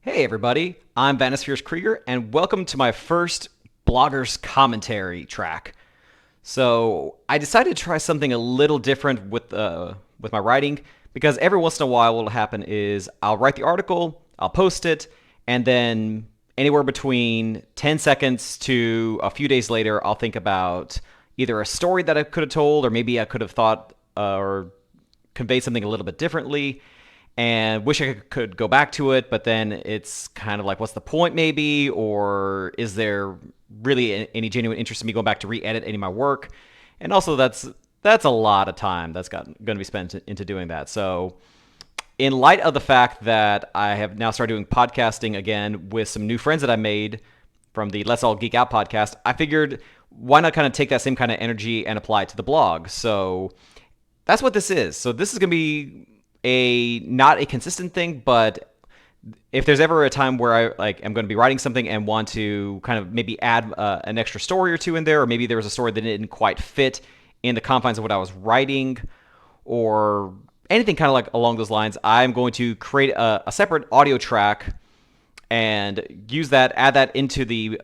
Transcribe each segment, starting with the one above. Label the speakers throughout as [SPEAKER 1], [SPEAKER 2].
[SPEAKER 1] Hey everybody, I'm Vanispheres Krieger, and welcome to my first Blogger's Commentary track. So I decided to try something a little different with my writing because every once in a while what'll happen is I'll write the article, I'll post it, and then anywhere between 10 seconds to a few days later, I'll think about either a story that I could have told, or maybe I could have thought or conveyed something a little bit differently and wish I could go back to it, but then it's kind of like, what's the point maybe? Or is there really any genuine interest in me going back to re-edit any of my work? And also that's a lot of time that's going to be spent into doing that. So in light of the fact that I have now started doing podcasting again with some new friends that I made from the Let's All Geek Out podcast, I figured why not kind of take that same kind of energy and apply it to the blog? So that's what this is. So this is going to be not a consistent thing, but if there's ever a time where I'm going to be writing something and want to kind of maybe add an extra story or two in there, or maybe there was a story that didn't quite fit in the confines of what I was writing, or anything kind of like along those lines, I'm going to create a separate audio track and use that, add that into the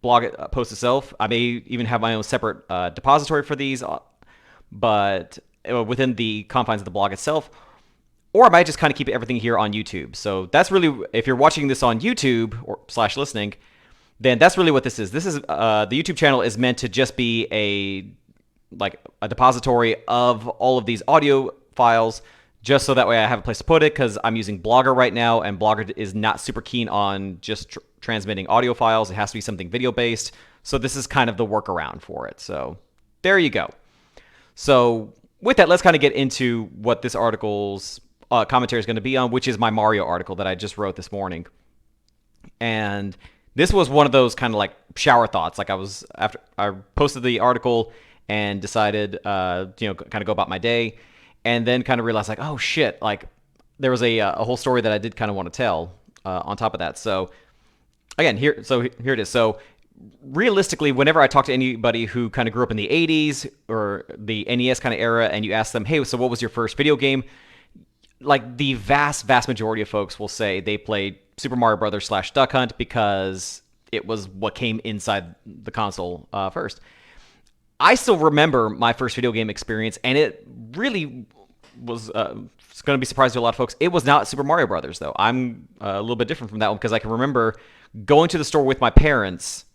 [SPEAKER 1] blog post itself. I may even have my own separate depository for these, but within the confines of the blog itself. Or I might just kind of keep everything here on YouTube. So that's really, if you're watching this on YouTube or / listening, then that's really what this is. This is the YouTube channel is meant to just be a depository of all of these audio files, just so that way I have a place to put it, because I'm using Blogger right now, and Blogger is not super keen on just transmitting audio files. It has to be something video based. So this is kind of the workaround for it. So there you go. So with that, let's kind of get into what this article's commentary is going to be on, which is my Mario article that I just wrote this morning. And this was one of those kind of like shower thoughts. Like after I posted the article and decided, kind of go about my day, and then kind of realized like, oh shit, like there was a whole story that I did kind of want to tell on top of that. So again, here it is. So realistically, whenever I talk to anybody who kind of grew up in the 80s or the NES kind of era, and you ask them, hey, so what was your first video game? Like the vast majority of folks will say they played Super Mario Brothers / Duck Hunt because it was what came inside the console first. I still remember my first video game experience, and it really was it's going to be surprising to a lot of folks. It was not Super Mario Brothers, though. I'm a little bit different from that one because I can remember going to the store with my parents,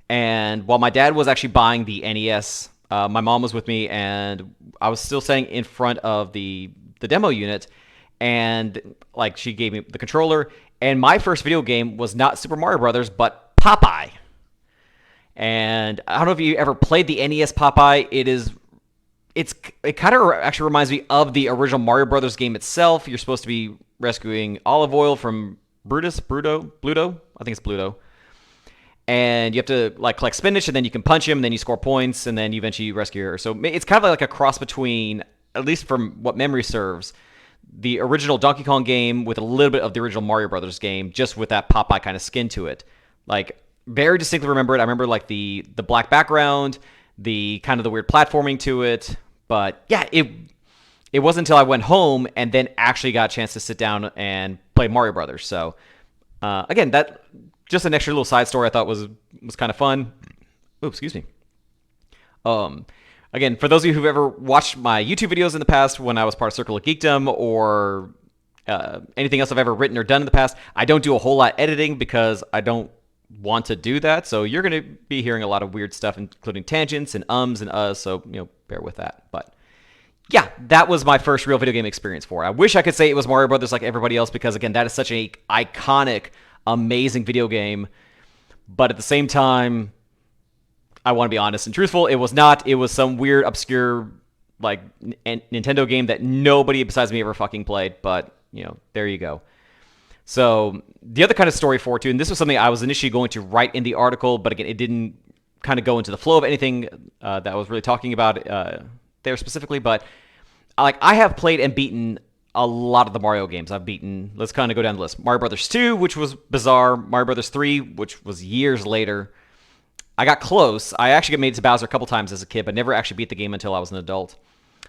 [SPEAKER 1] and while my dad was actually buying the NES, my mom was with me, and I was still sitting in front of the demo unit, and like she gave me the controller, and my first video game was not Super Mario Brothers, but Popeye. And I don't know if you ever played the NES Popeye. It kind of actually reminds me of the original Mario Brothers game itself. You're supposed to be rescuing Olive Oyl from Bluto. I think it's Bluto. And you have to like collect spinach, and then you can punch him, and then you score points, and then you eventually rescue her. So it's kind of like a cross between, at least from what memory serves, the original Donkey Kong game with a little bit of the original Mario Brothers game, just with that Popeye kind of skin to it. Like, very distinctly remember it. I remember like the black background, the kind of the weird platforming to it. But yeah, it wasn't until I went home and then actually got a chance to sit down and play Mario Brothers. So again, that just an extra little side story I thought was kind of fun. Oh, excuse me. Again, for those of you who've ever watched my YouTube videos in the past when I was part of Circle of Geekdom, or anything else I've ever written or done in the past, I don't do a whole lot editing because I don't want to do that. So you're going to be hearing a lot of weird stuff, including tangents and ums and uhs. So, bear with that. But yeah, that was my first real video game experience for it. I wish I could say it was Mario Brothers like everybody else, because again, that is such an iconic, amazing video game. But at the same time, I want to be honest and truthful. It was not. It was some weird, obscure, like Nintendo game that nobody besides me ever fucking played. But there you go. So the other kind of story for it too, and this was something I was initially going to write in the article, but again, it didn't kind of go into the flow of anything that I was really talking about there specifically. But I have played and beaten a lot of the Mario games. I've beaten. Let's kind of go down the list. Mario Brothers 2, which was bizarre. Mario Brothers 3, which was years later. I got close. I actually got made to Bowser a couple times as a kid, but never actually beat the game until I was an adult.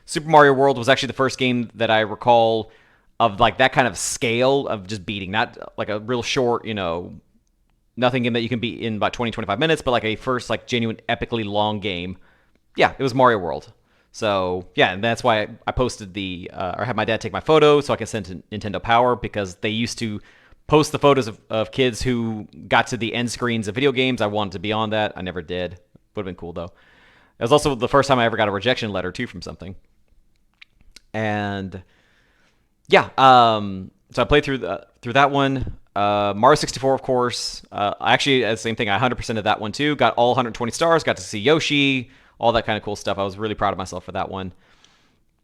[SPEAKER 1] Super Mario World was actually the first game that I recall of like that kind of scale of just beating, not like a real short, nothing game that you can beat in about 20, 25 minutes, but like a first like genuine epically long game. Yeah, it was Mario World. So yeah, and that's why I posted or had my dad take my photo so I could send to Nintendo Power, because they used to post the photos of kids who got to the end screens of video games. I wanted to be on that. I never did. Would have been cool though. It was also the first time I ever got a rejection letter too from something. And yeah, so I played through that one. Mario 64, of course. I actually, the same thing. I 100%ed that one too. Got all 120 stars. Got to see Yoshi. All that kind of cool stuff. I was really proud of myself for that one.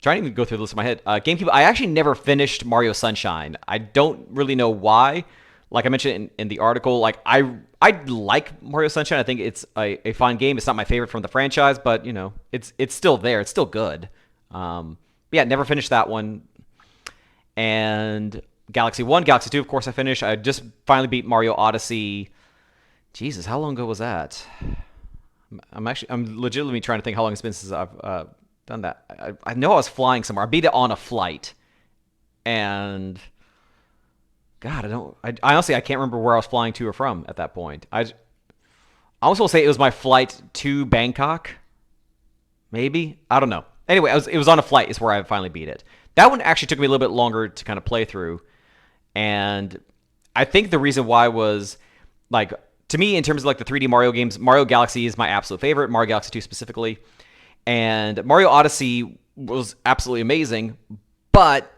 [SPEAKER 1] Trying to even go through the list in my head. GameCube, I actually never finished Mario Sunshine. I don't really know why. Like I mentioned in the article, like I like Mario Sunshine. I think it's a fun game. It's not my favorite from the franchise, but it's still there. It's still good. Yeah, never finished that one. And Galaxy 1, Galaxy 2, of course I finished. I just finally beat Mario Odyssey. Jesus, how long ago was that? I'm legitimately trying to think how long it's been since I've done that. I know I was flying somewhere. I beat it on a flight. And God, I honestly can't remember where I was flying to or from at that point. I almost will say it was my flight to Bangkok. Maybe? I don't know. Anyway, it was on a flight is where I finally beat it. That one actually took me a little bit longer to kind of play through. And I think the reason why was, like, to me, in terms of like the 3D Mario games, Mario Galaxy is my absolute favorite, Mario Galaxy 2 specifically. And Mario Odyssey was absolutely amazing, but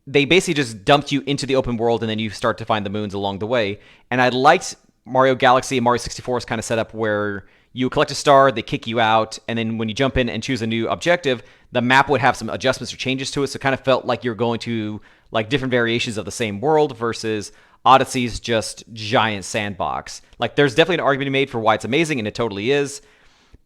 [SPEAKER 1] they basically just dumped you into the open world and then you start to find the moons along the way. And I liked Mario Galaxy and Mario 64's kind of setup where you collect a star, they kick you out, and then when you jump in and choose a new objective, the map would have some adjustments or changes to it, so it kind of felt like you're going to like different variations of the same world versus Odyssey's just giant sandbox. Like, there's definitely an argument to be made for why it's amazing, and it totally is,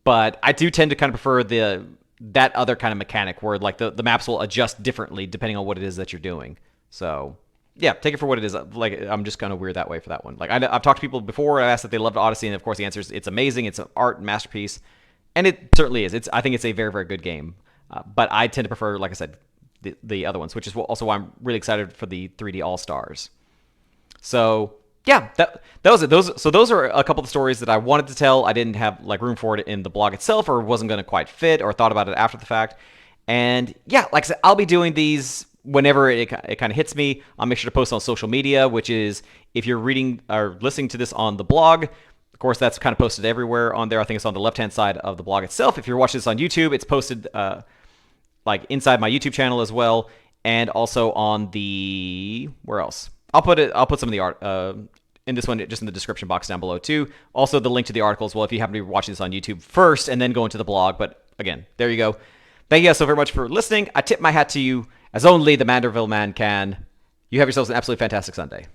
[SPEAKER 1] but I do tend to kind of prefer that other kind of mechanic where like the maps will adjust differently depending on what it is that you're doing. So yeah, take it for what it is. Like, I'm just kind of weird that way for that one. Like, I've talked to people before. I asked if they loved Odyssey, and of course the answer is it's amazing. It's an art masterpiece, and it certainly is. I think it's a very, very good game. But I tend to prefer, like I said, the other ones, which is also why I'm really excited for the 3D All Stars. So yeah, that was it. Those are a couple of the stories that I wanted to tell. I didn't have like room for it in the blog itself, or wasn't going to quite fit, or thought about it after the fact. And yeah, like I said, I'll be doing these whenever it kind of hits me. I'll make sure to post on social media, which is, if you're reading or listening to this on the blog, of course, that's kind of posted everywhere on there. I think it's on the left-hand side of the blog itself. If you're watching this on YouTube, it's posted like inside my YouTube channel as well, and also on where else? I'll put some of the art in this one just in the description box down below too. Also the link to the article as well if you happen to be watching this on YouTube first and then go into the blog. But again, there you go. Thank you guys so very much for listening. I tip my hat to you as only the Manderville man can. You have yourselves an absolutely fantastic Sunday.